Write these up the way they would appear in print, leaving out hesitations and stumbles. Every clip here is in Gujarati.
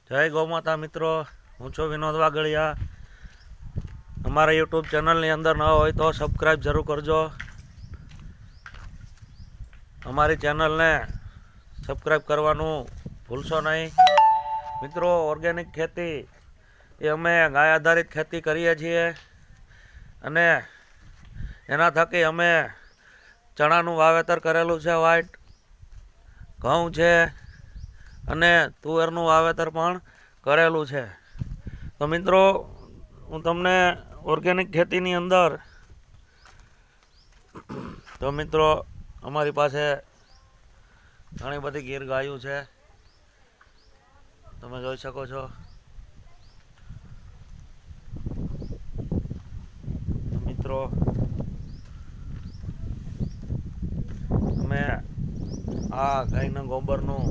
જય ગૌમાતા મિત્રો, હું છું વિનોદ વાગડિયા. અમારા યુટ્યુબ ચેનલની અંદર ન હોય તો સબસ્ક્રાઈબ જરૂર કરજો. અમારી ચેનલને સબસ્ક્રાઈબ કરવાનું ભૂલશો નહીં. મિત્રો, ઓર્ગેનિક ખેતી એ અમે ગાય આધારિત ખેતી કરીએ છીએ અને એના થકી અમે ચણાનું વાવેતર કરેલું છે, વાઇટ ઘઉં છે અને તુવેરનું વાવેતર પણ કરેલું છે. તો મિત્રો, હું તમને ઓર્ગેનિક ખેતીની અંદર અમારી પાસે ઘણી બધી ગીર ગાયું છે, તમે જોઈ શકો છો. મિત્રો, અમે આ ગાયના ગોબરનું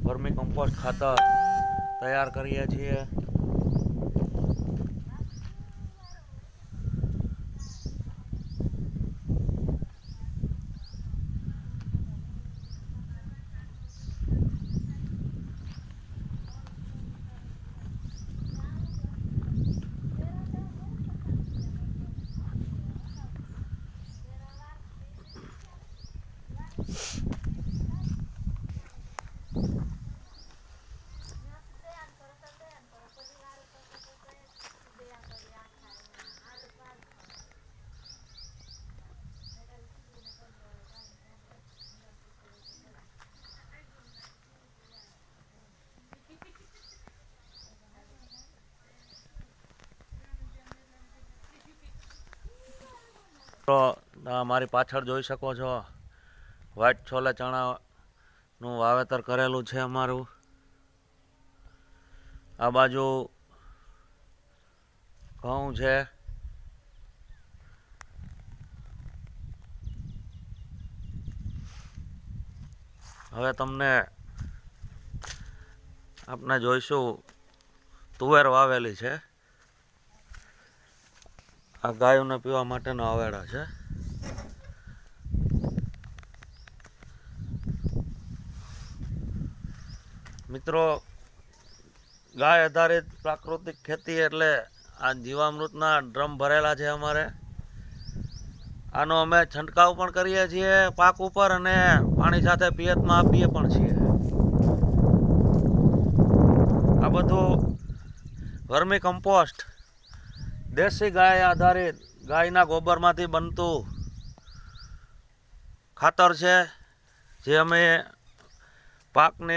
વર્મી કમ્પોસ્ટ ખાતર તૈયાર કરીએ છીએ. મારી પાછળ જોઈ શકો છો, વ્હાઈટ છોલે ચણાનું વાવેતર કરેલું છે અમારું. આ બાજુ ઘઉં છે. હવે આપણે જોઈશું તુવેર વાવેલી છે. આ ગાયોને પીવા માટેના હવેડા છે. મિત્રો, ગાય આધારિત પ્રાકૃતિક ખેતી એટલે આ જીવામૃતના ડ્રમ ભરેલા છે અમારે. આનો અમે છંટકાવ પણ કરીએ છીએ પાક ઉપર અને પાણી સાથે પિયતમાં આપીએ પણ છીએ. આ બધું વર્મી કમ્પોસ્ટ દેશી ગાય આધારિત ગાયના ગોબરમાંથી બનતું ખાતર છે, જે અમે પાકને